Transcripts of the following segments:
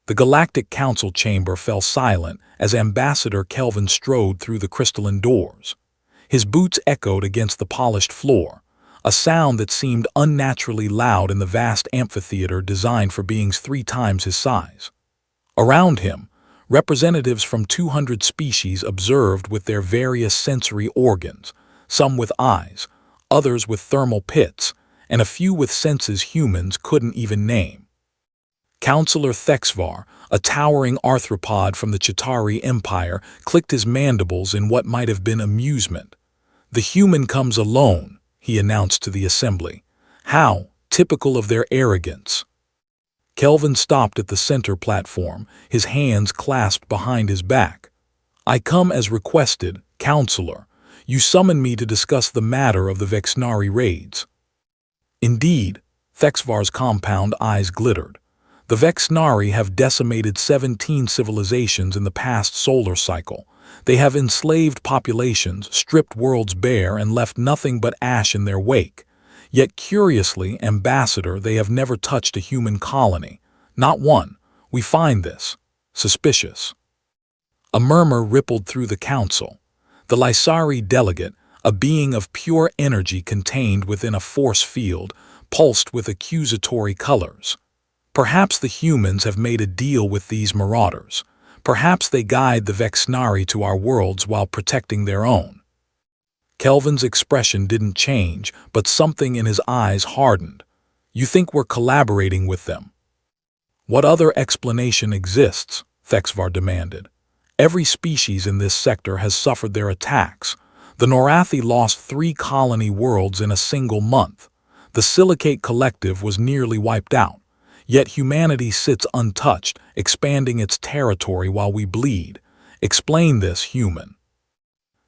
The Galactic Council chamber fell silent as Ambassador Kelvin strode through the crystalline doors. His boots echoed against the polished floor, a sound that seemed unnaturally loud in the vast amphitheater designed for beings 3 times his size. Around him, representatives from 200 species observed with their various sensory organs, some with eyes, others with thermal pits, and a few with senses humans couldn't even name. Counselor Thexvar, a towering arthropod from the Chitauri Empire, clicked his mandibles in what might have been amusement. "The human comes alone," he announced to the assembly. "How typical of their arrogance." Kelvin stopped at the center platform, his hands clasped behind his back. "I come as requested, Counselor. You summoned me to discuss the matter of the Vexnari raids." "Indeed," Thexvar's compound eyes glittered. "The Vexnari have decimated 17 civilizations in the past solar cycle. They have enslaved populations, stripped worlds bare, and left nothing but ash in their wake. Yet curiously, Ambassador, they have never touched a human colony. Not one. We find this suspicious." A murmur rippled through the council. The Lysari delegate, a being of pure energy contained within a force field, pulsed with accusatory colors. "Perhaps the humans have made a deal with these marauders. Perhaps they guide the Vexnari to our worlds while protecting their own." Kelvin's expression didn't change, but something in his eyes hardened. "You think we're collaborating with them?" "What other explanation exists?" Thexvar demanded. "Every species in this sector has suffered their attacks. The Norathi lost 3 colony worlds in a single month. The Silicate Collective was nearly wiped out. Yet humanity sits untouched, expanding its territory while we bleed. Explain this, human."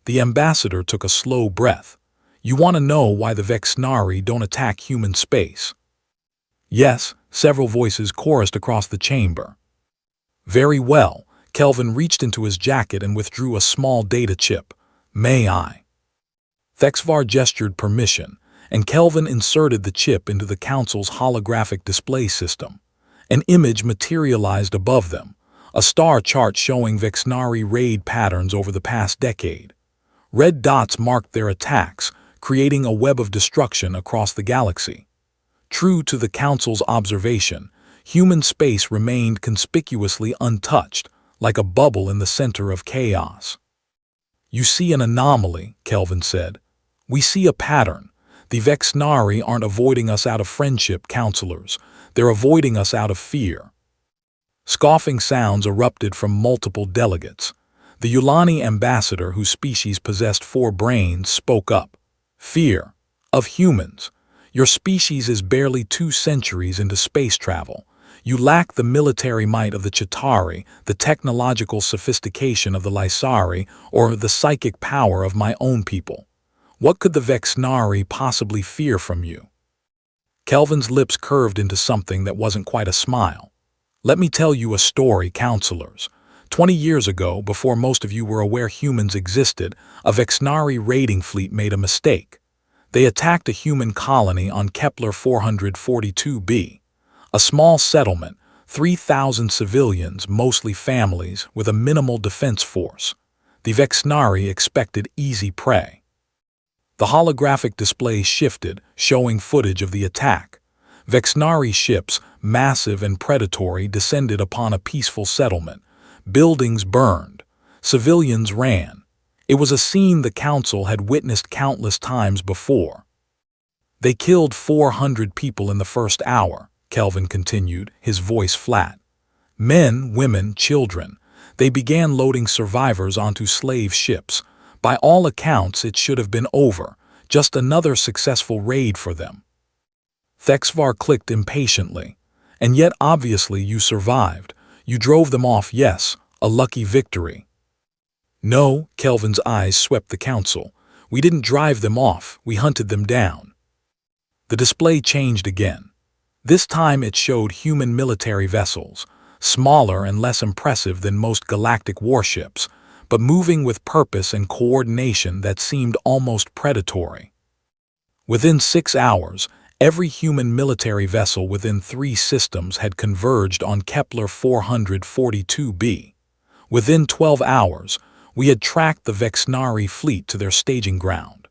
The ambassador took a slow breath. "You want to know why the Vexnari don't attack human space?" "Yes," several voices chorused across the chamber. "Very well." Kelvin reached into his jacket and withdrew a small data chip. "May I?" Thexvar gestured permission, and Kelvin inserted the chip into the council's holographic display system. An image materialized above them, a star chart showing Vexnari raid patterns over the past decade. Red dots marked their attacks, creating a web of destruction across the galaxy. True to the council's observation, human space remained conspicuously untouched, like a bubble in the center of chaos. "You see an anomaly," Kelvin said. "We see a pattern. The Vexnari aren't avoiding us out of friendship, counselors. They're avoiding us out of fear." Scoffing sounds erupted from multiple delegates. The Yulani ambassador, whose species possessed 4 brains, spoke up. "Fear? Of humans? Your species is barely 2 centuries into space travel. You lack the military might of the Chitauri, the technological sophistication of the Lysari, or the psychic power of my own people. What could the Vexnari possibly fear from you?" Kelvin's lips curved into something that wasn't quite a smile. "Let me tell you a story, counselors. 20 years ago, before most of you were aware humans existed, a Vexnari raiding fleet made a mistake. They attacked a human colony on Kepler 442b. A small settlement, 3,000 civilians, mostly families, with a minimal defense force. The Vexnari expected easy prey. The holographic display shifted, showing footage of the attack. Vexnari ships, massive and predatory, descended upon a peaceful settlement. Buildings burned. Civilians ran. It was a scene the council had witnessed countless times before. "They killed 400 people in the first hour," Kelvin continued, his voice flat. "Men, women, children. They began loading survivors onto slave ships. By all accounts, it should have been over, just another successful raid for them." Thexvar clicked impatiently. "And yet obviously you survived. You drove them off, yes, a lucky victory." "No," Kelvin's eyes swept the council. "We didn't drive them off, we hunted them down." The display changed again. This time it showed human military vessels, smaller and less impressive than most galactic warships, but moving with purpose and coordination that seemed almost predatory. Within 6 hours, Every human military vessel within 3 systems had converged on Kepler 442b. Within 12 hours, we had tracked the Vexnari fleet to their staging ground.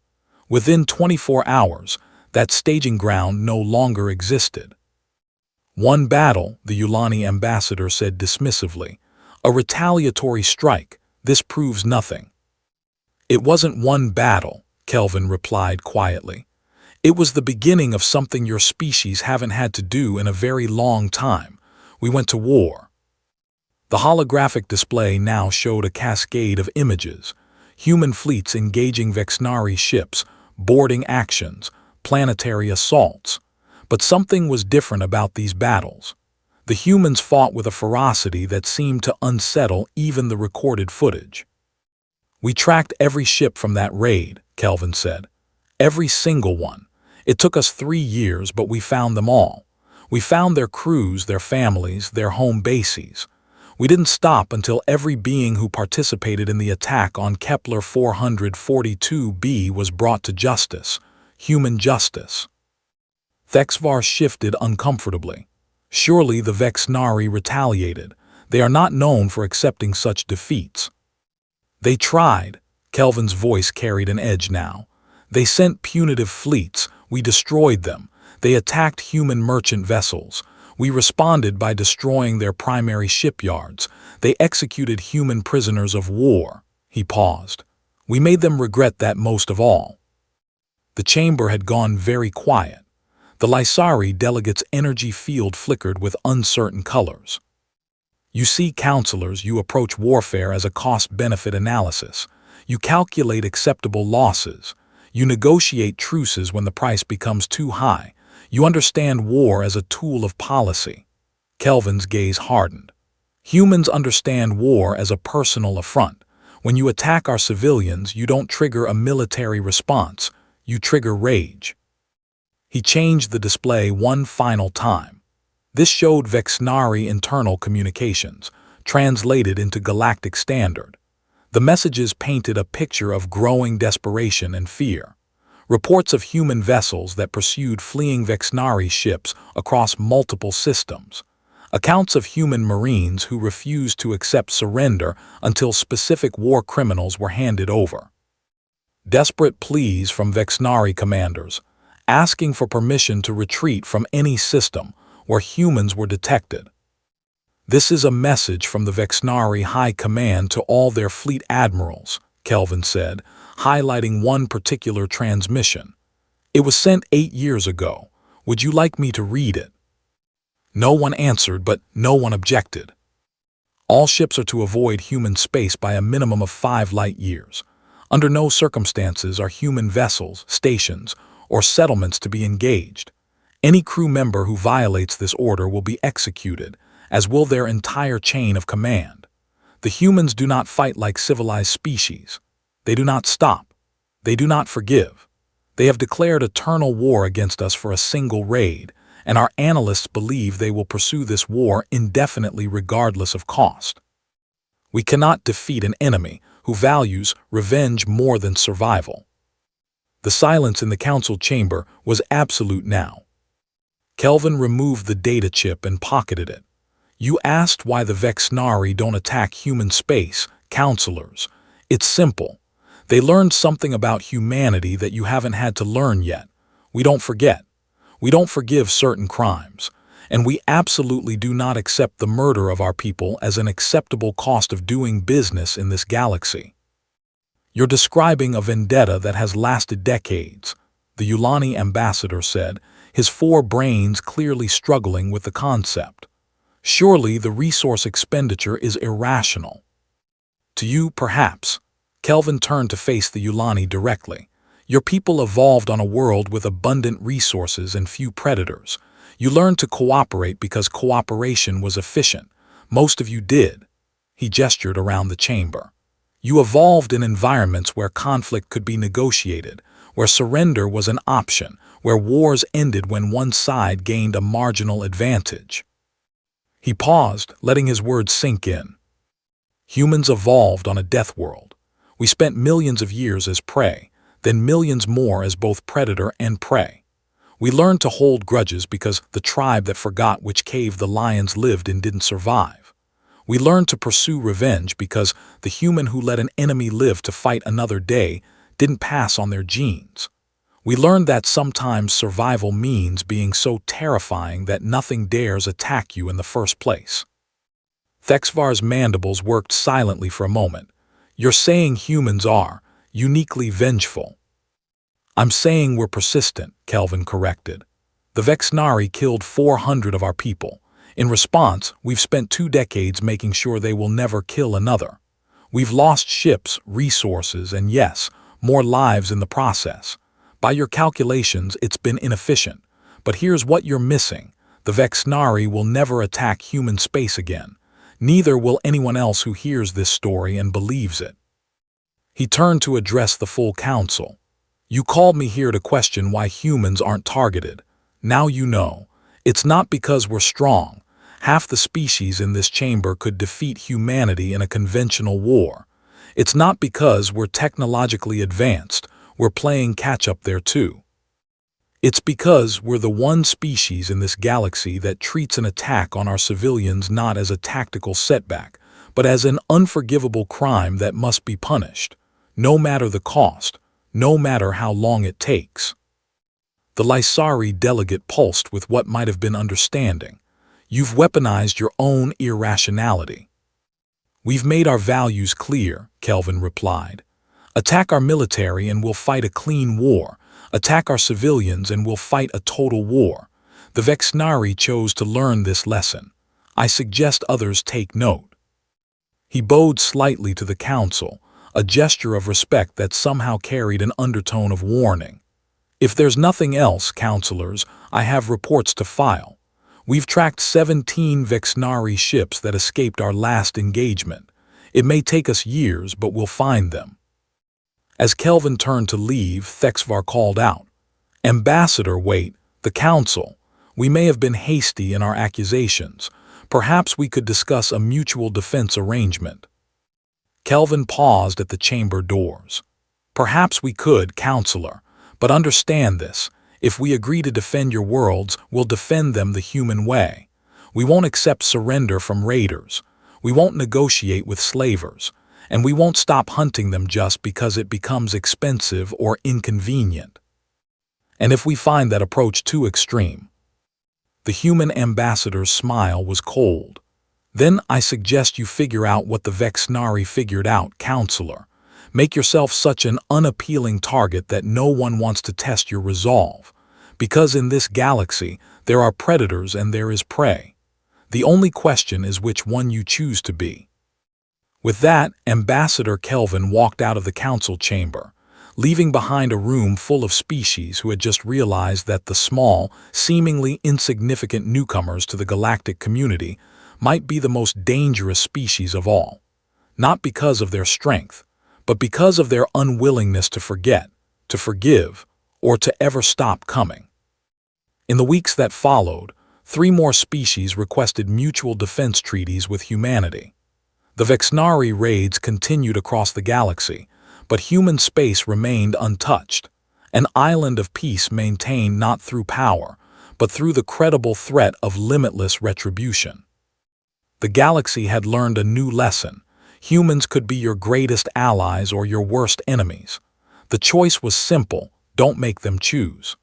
Within 24 hours, that staging ground no longer existed. "One battle," the Yulani ambassador said dismissively. "A retaliatory strike. This proves nothing." "It wasn't one battle," Kelvin replied quietly. "It was the beginning of something your species haven't had to do in a very long time. We went to war." The holographic display now showed a cascade of images: human fleets engaging Vexnari ships, boarding actions, planetary assaults. But something was different about these battles. The humans fought with a ferocity that seemed to unsettle even the recorded footage. "We tracked every ship from that raid," Kelvin said. "Every single one. It took us 3 years, but we found them all. We found their crews, their families, their home bases. We didn't stop until every being who participated in the attack on Kepler 442b was brought to justice. Human justice." Thexvar shifted uncomfortably. Surely the Vexnari retaliated. They are not known for accepting such defeats. "They tried." Kelvin's voice carried an edge now. "They sent punitive fleets. We destroyed them. They attacked human merchant vessels. We responded by destroying their primary shipyards. They executed human prisoners of war." He paused. "We made them regret that most of all." The chamber had gone very quiet. The Lysari delegate's energy field flickered with uncertain colors. "You see, counselors, you approach warfare as a cost-benefit analysis. You calculate acceptable losses. You negotiate truces when the price becomes too high. You understand war as a tool of policy." Kelvin's gaze hardened. "Humans understand war as a personal affront. When you attack our civilians, you don't trigger a military response. You trigger rage." He changed the display one final time. This showed Vexnari internal communications, translated into galactic standard. The messages painted a picture of growing desperation and fear. Reports of human vessels that pursued fleeing Vexnari ships across multiple systems. Accounts of human marines who refused to accept surrender until specific war criminals were handed over. Desperate pleas from Vexnari commanders, asking for permission to retreat from any system where humans were detected. "This is a message from the Vexnari High Command to all their fleet admirals," Kelvin said, highlighting one particular transmission. "It was sent 8 years ago. Would you like me to read it?" No one answered, but no one objected. "All ships are to avoid human space by a minimum of 5 light years. Under no circumstances are human vessels, stations, or settlements to be engaged. Any crew member who violates this order will be executed, as will their entire chain of command. The humans do not fight like civilized species. They do not stop. They do not forgive. They have declared eternal war against us for a single raid, and our analysts believe they will pursue this war indefinitely regardless of cost. We cannot defeat an enemy who values revenge more than survival." The silence in the council chamber was absolute now. Kelvin removed the data chip and pocketed it. "You asked why the Vexnari don't attack human space, counselors. It's simple. They learned something about humanity that you haven't had to learn yet. We don't forget. We don't forgive certain crimes. And we absolutely do not accept the murder of our people as an acceptable cost of doing business in this galaxy." "You're describing a vendetta that has lasted decades," the Yulani ambassador said, his 4 brains clearly struggling with the concept. "Surely the resource expenditure is irrational." "To you, perhaps." Kelvin turned to face the Yulani directly. "Your people evolved on a world with abundant resources and few predators. You learned to cooperate because cooperation was efficient. Most of you did." He gestured around the chamber. "You evolved in environments where conflict could be negotiated, where surrender was an option, where wars ended when one side gained a marginal advantage." He paused, letting his words sink in. "Humans evolved on a death world. We spent millions of years as prey, then millions more as both predator and prey. We learned to hold grudges because the tribe that forgot which cave the lions lived in didn't survive. We learned to pursue revenge because the human who let an enemy live to fight another day didn't pass on their genes. We learned that sometimes survival means being so terrifying that nothing dares attack you in the first place. Thexvar's mandibles worked silently for a moment. You're saying humans are uniquely vengeful. I'm saying we're persistent, Kelvin corrected. The Vexnari killed 400 of our people. In response, we've spent 2 decades making sure they will never kill another. We've lost ships, resources, and yes, more lives in the process. By your calculations, it's been inefficient. But here's what you're missing. The Vexnari will never attack human space again. Neither will anyone else who hears this story and believes it. He turned to address the full council. You called me here to question why humans aren't targeted. Now you know. It's not because we're strong. Half the species in this chamber could defeat humanity in a conventional war. It's not because we're technologically advanced. We're playing catch-up there too. It's because we're the one species in this galaxy that treats an attack on our civilians not as a tactical setback, but as an unforgivable crime that must be punished, no matter the cost, no matter how long it takes. The Lysari delegate pulsed with what might have been understanding. You've weaponized your own irrationality. We've made our values clear, Kelvin replied. Attack our military and we'll fight a clean war. Attack our civilians and we'll fight a total war. The Vexnari chose to learn this lesson. I suggest others take note. He bowed slightly to the council, a gesture of respect that somehow carried an undertone of warning. If there's nothing else, counselors, I have reports to file. We've tracked 17 Vexnari ships that escaped our last engagement. It may take us years, but we'll find them. As Kelvin turned to leave, Thexvar called out, Ambassador, wait, the council. We may have been hasty in our accusations. Perhaps we could discuss a mutual defense arrangement. Kelvin paused at the chamber doors. Perhaps we could, counselor, but understand this. If we agree to defend your worlds, we'll defend them the human way. We won't accept surrender from raiders. We won't negotiate with slavers. And we won't stop hunting them just because it becomes expensive or inconvenient. And if we find that approach too extreme. The human ambassador's smile was cold. Then I suggest you figure out what the Vexnari figured out, counselor. Make yourself such an unappealing target that no one wants to test your resolve. Because in this galaxy, there are predators and there is prey. The only question is which one you choose to be. With that, Ambassador Kelvin walked out of the council chamber, leaving behind a room full of species who had just realized that the small, seemingly insignificant newcomers to the galactic community might be the most dangerous species of all. Not because of their strength, but because of their unwillingness to forget, to forgive, or to ever stop coming. In the weeks that followed, 3 more species requested mutual defense treaties with humanity. The Vexnari raids continued across the galaxy, but human space remained untouched, an island of peace maintained not through power, but through the credible threat of limitless retribution. The galaxy had learned a new lesson. Humans could be your greatest allies or your worst enemies. The choice was simple, don't make them choose.